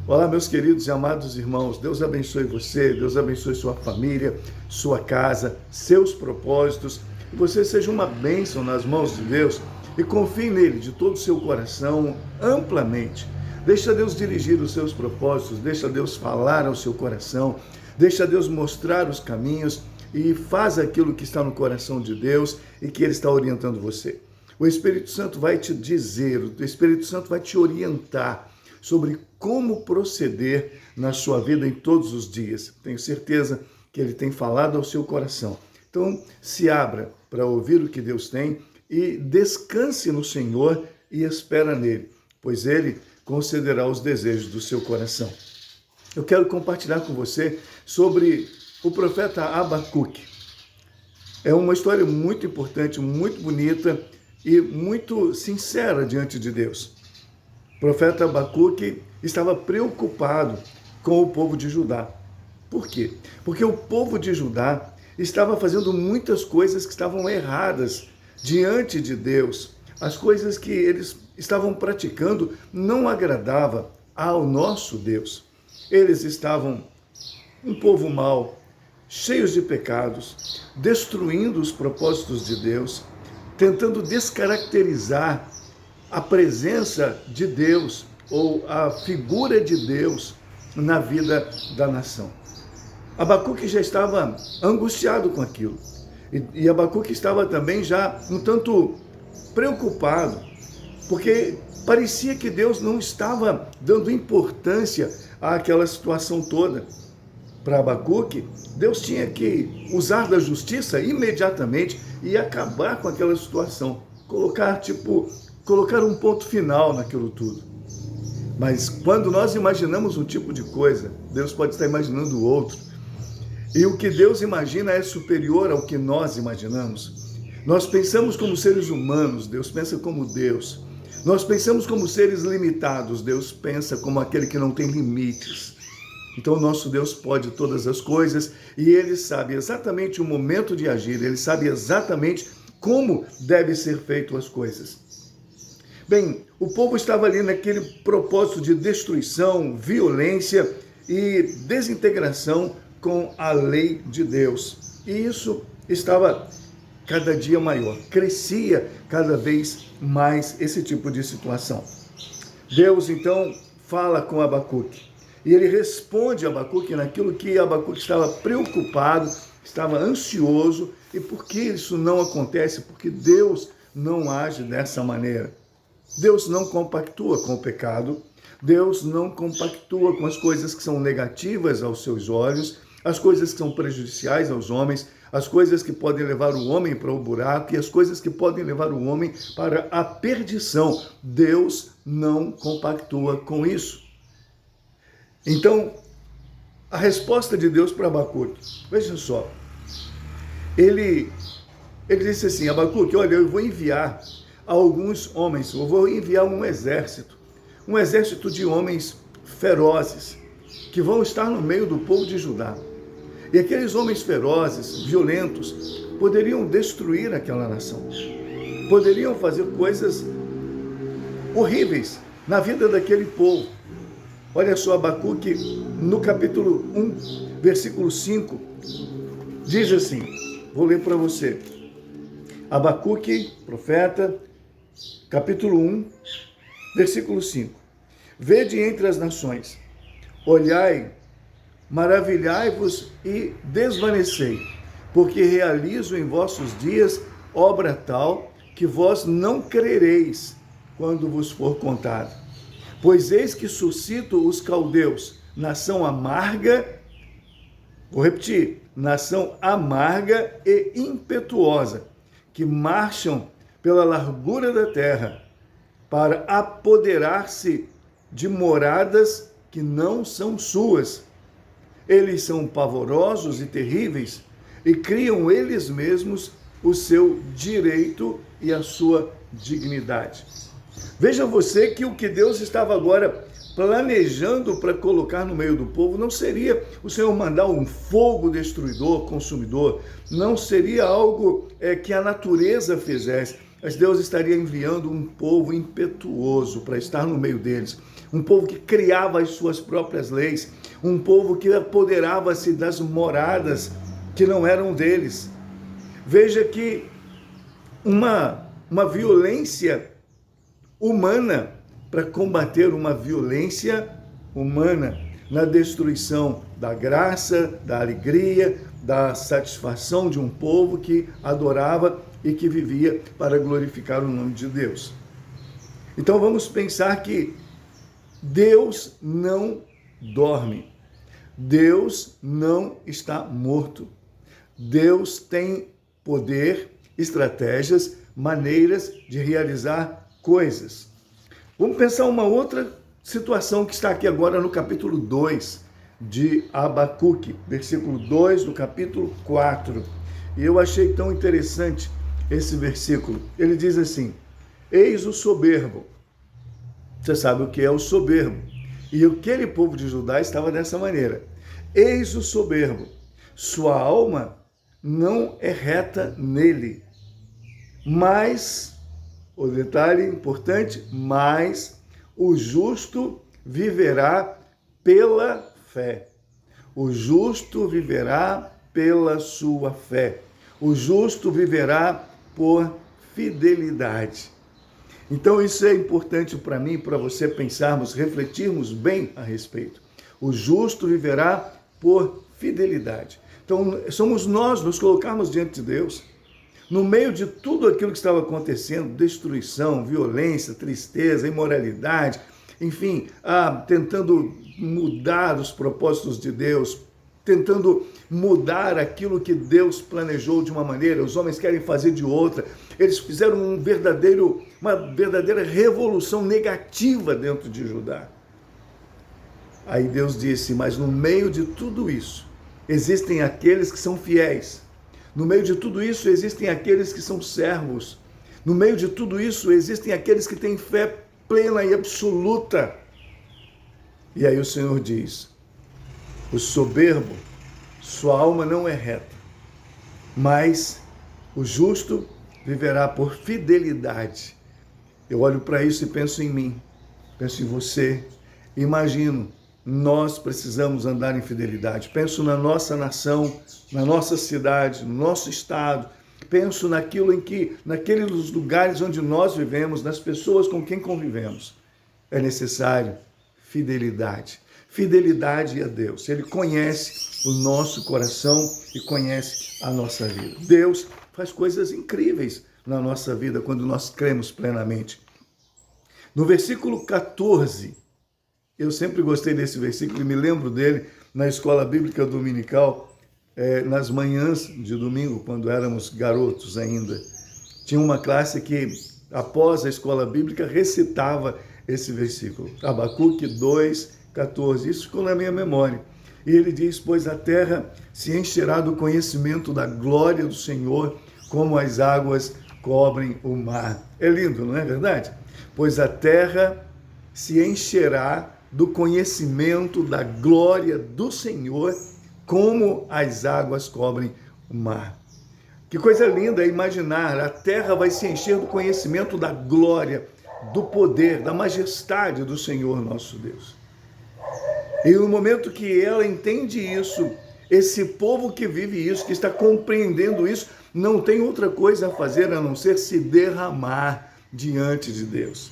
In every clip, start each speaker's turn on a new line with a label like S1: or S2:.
S1: Olá, meus queridos e amados irmãos, Deus abençoe você, Deus abençoe sua família, sua casa, seus propósitos, que você seja uma bênção nas mãos de Deus e confie nele de todo o seu coração, amplamente. Deixa Deus dirigir os seus propósitos, deixa Deus falar ao seu coração, deixa Deus mostrar os caminhos e faz aquilo que está no coração de Deus e que Ele está orientando você. O Espírito Santo vai te dizer, o Espírito Santo vai te orientar sobre como proceder na sua vida em todos os dias. Tenho certeza que Ele tem falado ao seu coração. Então, se abra para ouvir o que Deus tem e descanse no Senhor e espera nele, pois Ele concederá os desejos do seu coração. Eu quero compartilhar com você sobre o profeta Abacuque. É uma história muito importante, muito bonita e muito sincera diante de Deus. O profeta Abacuque estava preocupado com o povo de Judá. Por quê? Porque o povo de Judá estava fazendo muitas coisas que estavam erradas diante de Deus. As coisas que eles estavam praticando não agradavam ao nosso Deus. Eles estavam um povo mau, cheios de pecados, destruindo os propósitos de Deus, tentando descaracterizar a presença de Deus ou a figura de Deus na vida da nação. Abacuque já estava angustiado com aquilo. E Abacuque estava também já um tanto preocupado, porque parecia que Deus não estava dando importância àquela situação toda. Para Abacuque, Deus tinha que usar da justiça imediatamente e acabar com aquela situação, colocar um ponto final naquilo tudo. Mas quando nós imaginamos um tipo de coisa, Deus pode estar imaginando outro. E o que Deus imagina é superior ao que nós imaginamos. Nós pensamos como seres humanos, Deus pensa como Deus. Nós pensamos como seres limitados, Deus pensa como aquele que não tem limites. Então o nosso Deus pode todas as coisas e Ele sabe exatamente o momento de agir, Ele sabe exatamente como deve ser feito as coisas. Bem, o povo estava ali naquele propósito de destruição, violência e desintegração com a lei de Deus. E isso estava cada dia maior, crescia cada vez mais esse tipo de situação. Deus então fala com Abacuque e ele responde a Abacuque naquilo que Abacuque estava preocupado, estava ansioso. E por que isso não acontece? Porque Deus não age dessa maneira. Deus não compactua com o pecado, Deus não compactua com as coisas que são negativas aos seus olhos, as coisas que são prejudiciais aos homens, as coisas que podem levar o homem para o buraco e as coisas que podem levar o homem para a perdição. Deus não compactua com isso. Então, a resposta de Deus para Abacuque, veja só, ele disse assim: Abacuque, olha, eu vou enviar alguns homens, eu vou enviar um exército de homens ferozes, que vão estar no meio do povo de Judá. E aqueles homens ferozes, violentos, poderiam destruir aquela nação, poderiam fazer coisas horríveis na vida daquele povo. Olha só, Abacuque, no capítulo 1, versículo 5, diz assim, vou ler para você. Abacuque, profeta, capítulo 1, versículo 5. Vede entre as nações, olhai, maravilhai-vos e desvanecei, porque realizo em vossos dias obra tal que vós não crereis quando vos for contado. Pois eis que suscito os caldeus, nação amarga, vou repetir, nação amarga e impetuosa, que marcham pela largura da terra, para apoderar-se de moradas que não são suas. Eles são pavorosos e terríveis, e criam eles mesmos o seu direito e a sua dignidade. Veja você que o que Deus estava agora planejando para colocar no meio do povo não seria o Senhor mandar um fogo destruidor, consumidor, não seria algo que a natureza fizesse, mas Deus estaria enviando um povo impetuoso para estar no meio deles, um povo que criava as suas próprias leis, um povo que apoderava-se das moradas que não eram deles. Veja que uma violência humana para combater uma violência humana na destruição da graça, da alegria, da satisfação de um povo que adorava e que vivia para glorificar o nome de Deus. Então vamos pensar que Deus não dorme. Deus não está morto. Deus tem poder, estratégias, maneiras de realizar coisas. Vamos pensar uma outra situação que está aqui agora no capítulo 2 de Abacuque, versículo 2 do capítulo 4. E eu achei tão interessante esse versículo. Ele diz assim: eis o soberbo. Você sabe o que é o soberbo. E aquele povo de Judá estava dessa maneira. Eis o soberbo. Sua alma não é reta nele. Mas, o detalhe importante, mas o justo viverá pela fé. O justo viverá pela sua fé. O justo viverá por fidelidade. Então isso é importante para mim, para você pensarmos, refletirmos bem a respeito. O justo viverá por fidelidade. Então somos nós nos colocarmos diante de Deus, no meio de tudo aquilo que estava acontecendo, destruição, violência, tristeza, imoralidade, enfim, tentando mudar os propósitos de Deus, tentando mudar aquilo que Deus planejou de uma maneira, os homens querem fazer de outra. Eles fizeram uma verdadeira revolução negativa dentro de Judá. Aí Deus disse, mas no meio de tudo isso, existem aqueles que são fiéis. No meio de tudo isso, existem aqueles que são servos. No meio de tudo isso, existem aqueles que têm fé plena e absoluta. E aí o Senhor diz, o soberbo, sua alma não é reta, mas o justo viverá por fidelidade. Eu olho para isso e penso em mim, penso em você, imagino, nós precisamos andar em fidelidade. Penso na nossa nação, na nossa cidade, no nosso estado. Penso naqueles lugares onde nós vivemos, nas pessoas com quem convivemos. É necessário fidelidade. Fidelidade a Deus. Ele conhece o nosso coração e conhece a nossa vida. Deus faz coisas incríveis na nossa vida quando nós cremos plenamente. No versículo 14, eu sempre gostei desse versículo e me lembro dele na escola bíblica dominical, nas manhãs de domingo, quando éramos garotos ainda. Tinha uma classe que, após a escola bíblica, recitava esse versículo. Abacuque 2, 14. Isso ficou na minha memória. E ele diz, pois a terra se encherá do conhecimento da glória do Senhor, como as águas cobrem o mar. É lindo, não é verdade? Pois a terra se encherá do conhecimento da glória do Senhor, como as águas cobrem o mar. Que coisa linda é imaginar, a terra vai se encher do conhecimento da glória, do poder, da majestade do Senhor nosso Deus. E no momento que ela entende isso, esse povo que vive isso, que está compreendendo isso, não tem outra coisa a fazer a não ser se derramar diante de Deus.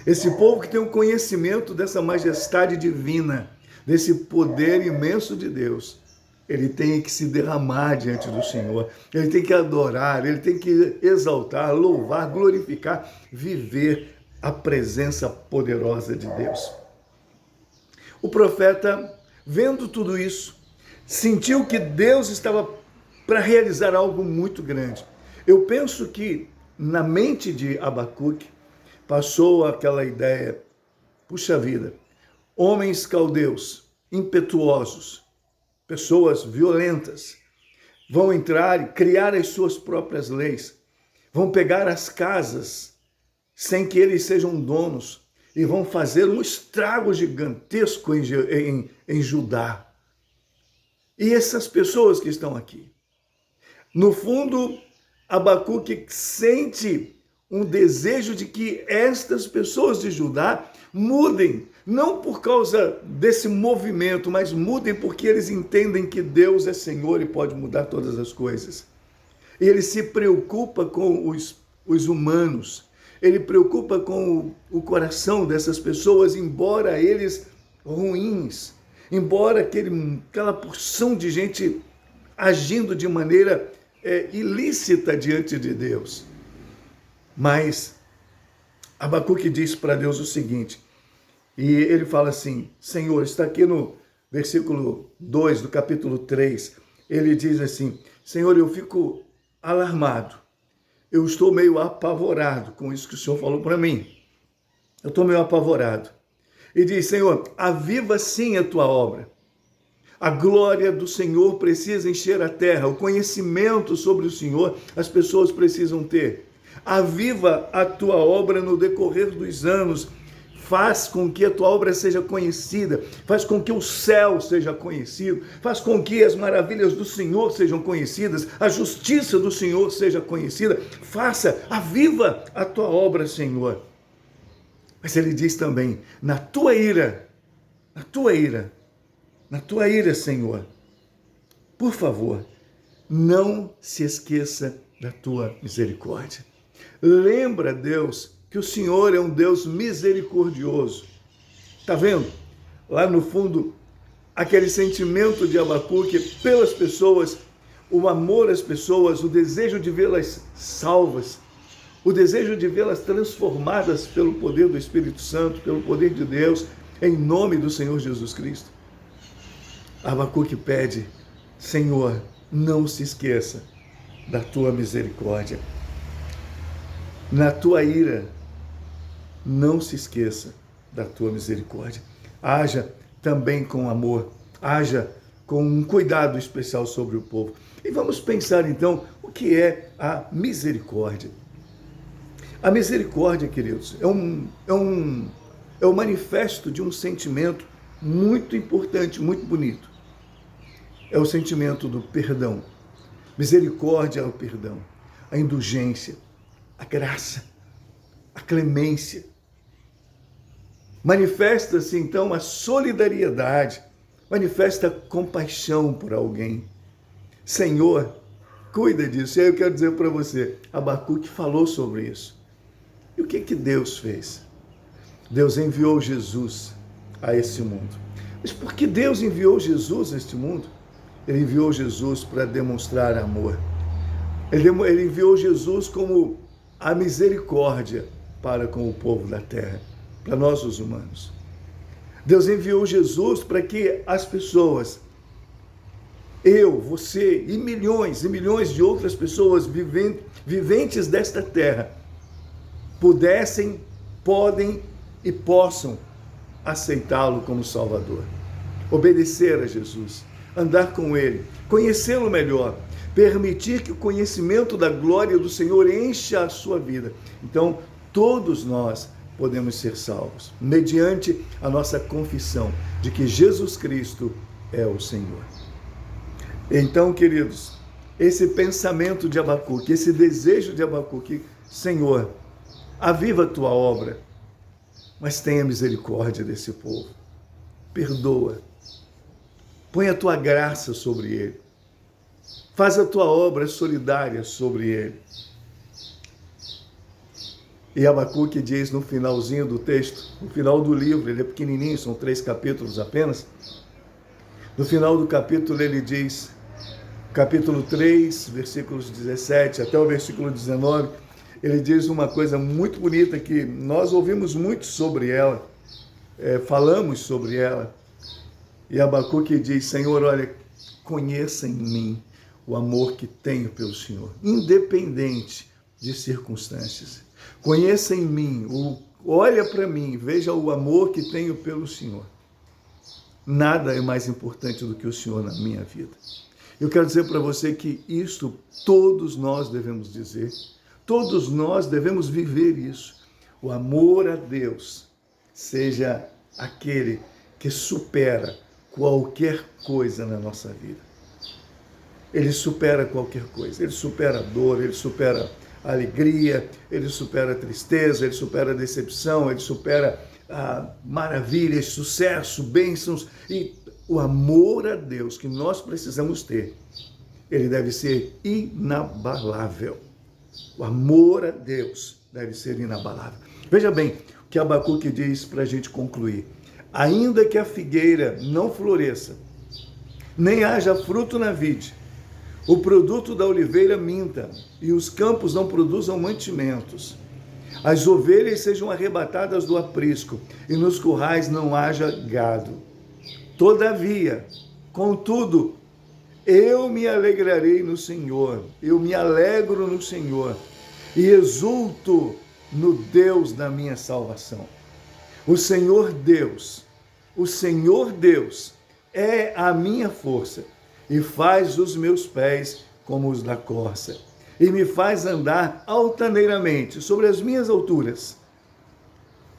S1: Esse povo que tem o conhecimento dessa majestade divina, desse poder imenso de Deus, ele tem que se derramar diante do Senhor, ele tem que adorar, ele tem que exaltar, louvar, glorificar, viver a presença poderosa de Deus. O profeta, vendo tudo isso, sentiu que Deus estava para realizar algo muito grande. Eu penso que na mente de Abacuque passou aquela ideia, puxa vida, homens caldeus, impetuosos, pessoas violentas, vão entrar e criar as suas próprias leis, vão pegar as casas sem que eles sejam donos e vão fazer um estrago gigantesco em Judá. E essas pessoas que estão aqui, no fundo, Abacuque sente um desejo de que estas pessoas de Judá mudem, não por causa desse movimento, mas mudem porque eles entendem que Deus é Senhor e pode mudar todas as coisas. E ele se preocupa com os humanos, ele preocupa com o coração dessas pessoas, embora eles ruins, embora aquela porção de gente agindo de maneira ilícita diante de Deus. Mas Abacuque diz para Deus o seguinte, e ele fala assim, Senhor, está aqui no versículo 2 do capítulo 3, ele diz assim, Senhor, eu fico alarmado, eu estou meio apavorado com isso que o Senhor falou para mim, eu estou meio apavorado. E diz, Senhor, aviva sim a tua obra. A glória do Senhor precisa encher a terra, o conhecimento sobre o Senhor as pessoas precisam ter. Aviva a tua obra no decorrer dos anos, faz com que a tua obra seja conhecida, faz com que o céu seja conhecido, faz com que as maravilhas do Senhor sejam conhecidas, a justiça do Senhor seja conhecida, aviva a tua obra, Senhor. Mas ele diz também, na tua ira, Senhor, por favor, não se esqueça da tua misericórdia. Lembra, Deus, que o Senhor é um Deus misericordioso. Está vendo? Lá no fundo, aquele sentimento de Abacuque pelas pessoas, o amor às pessoas, o desejo de vê-las salvas, o desejo de vê-las transformadas pelo poder do Espírito Santo, pelo poder de Deus, em nome do Senhor Jesus Cristo. Abacuque pede, Senhor, não se esqueça da tua misericórdia. Na tua ira, não se esqueça da tua misericórdia. Haja também com amor, haja com um cuidado especial sobre o povo. E vamos pensar então o que é a misericórdia. A misericórdia, queridos, é o manifesto de um sentimento muito importante, muito bonito. É o sentimento do perdão. Misericórdia é o perdão, a indulgência, a graça, a clemência. Manifesta-se então a solidariedade, manifesta compaixão por alguém. Senhor, cuida disso. E aí eu quero dizer para você, Abacuque falou sobre isso. E o que Deus fez? Deus enviou Jesus a esse mundo. Mas por que Deus enviou Jesus a este mundo? Ele enviou Jesus para demonstrar amor. Ele enviou Jesus como a misericórdia para com o povo da terra, para nós os humanos. Deus enviou Jesus para que as pessoas, eu, você e milhões de outras pessoas viventes desta terra, podem e possam aceitá-lo como Salvador, obedecer a Jesus, andar com Ele, conhecê-lo melhor, permitir que o conhecimento da glória do Senhor encha a sua vida. Então, todos nós podemos ser salvos, mediante a nossa confissão de que Jesus Cristo é o Senhor. Então, queridos, esse pensamento de Abacuque, esse desejo de Abacuque, Senhor, aviva a tua obra, mas tenha misericórdia desse povo. Perdoa. Põe a tua graça sobre ele. Faz a tua obra solidária sobre ele. E Abacuque diz no finalzinho do texto, no final do livro, ele é pequenininho, são 3 capítulos apenas. No final do capítulo ele diz, capítulo 3, versículos 17 até o versículo 19, ele diz uma coisa muito bonita que nós ouvimos muito sobre ela, falamos sobre ela. E Abacuque diz, Senhor, olha, conheça em mim o amor que tenho pelo Senhor, independente de circunstâncias. Conheça em mim, olha para mim, veja o amor que tenho pelo Senhor. Nada é mais importante do que o Senhor na minha vida. Eu quero dizer para você que isto todos nós devemos dizer, todos nós devemos viver isso. O amor a Deus seja aquele que supera qualquer coisa na nossa vida. Ele supera qualquer coisa, ele supera a dor, ele supera a alegria, ele supera a tristeza, ele supera a decepção, ele supera maravilhas, sucesso, bênçãos, e o amor a Deus que nós precisamos ter, ele deve ser inabalável. O amor a Deus deve ser inabalável. Veja bem o que Abacuque diz para a gente concluir. Ainda que a figueira não floresça, nem haja fruto na vide, o produto da oliveira minta, e os campos não produzam mantimentos, as ovelhas sejam arrebatadas do aprisco, e nos currais não haja gado. Todavia, contudo, eu me alegrarei no Senhor, eu me alegro no Senhor, e exulto no Deus da minha salvação. O Senhor Deus é a minha força, e faz os meus pés como os da corça, e me faz andar altaneiramente sobre as minhas alturas.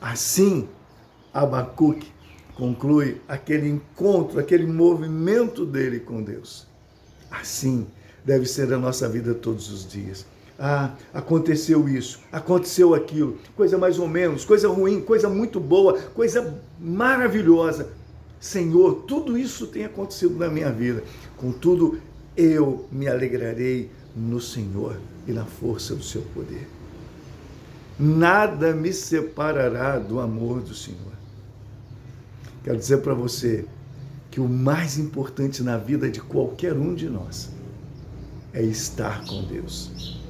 S1: Assim, Abacuque conclui aquele encontro, aquele movimento dele com Deus. Assim deve ser a nossa vida todos os dias. Aconteceu isso, aconteceu aquilo, coisa mais ou menos, coisa ruim, coisa muito boa, coisa maravilhosa. Senhor, tudo isso tem acontecido na minha vida. Contudo, eu me alegrarei no Senhor e na força do seu poder. Nada me separará do amor do Senhor. Quero dizer para você que o mais importante na vida de qualquer um de nós é estar com Deus.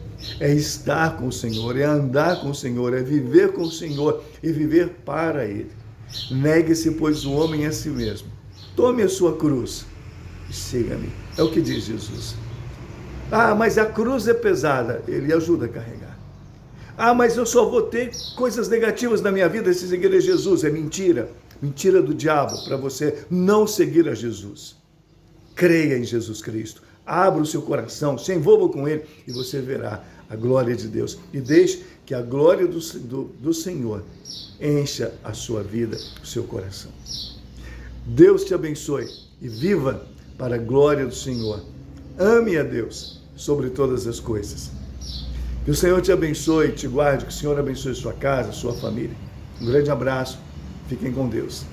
S1: É estar com o Senhor, é andar com o Senhor, é viver com o Senhor e viver para Ele. Negue-se, pois, o homem a si mesmo. Tome a sua cruz e siga-me. É o que diz Jesus. Mas a cruz é pesada. Ele ajuda a carregar. Mas eu só vou ter coisas negativas na minha vida se seguir a Jesus. É mentira. Mentira do diabo para você não seguir a Jesus. Creia em Jesus Cristo. Abra o seu coração, se envolva com Ele e você verá a glória de Deus. E deixe que a glória do Senhor encha a sua vida, o seu coração. Deus te abençoe e viva para a glória do Senhor. Ame a Deus sobre todas as coisas. Que o Senhor te abençoe, te guarde, que o Senhor abençoe sua casa, sua família. Um grande abraço, fiquem com Deus.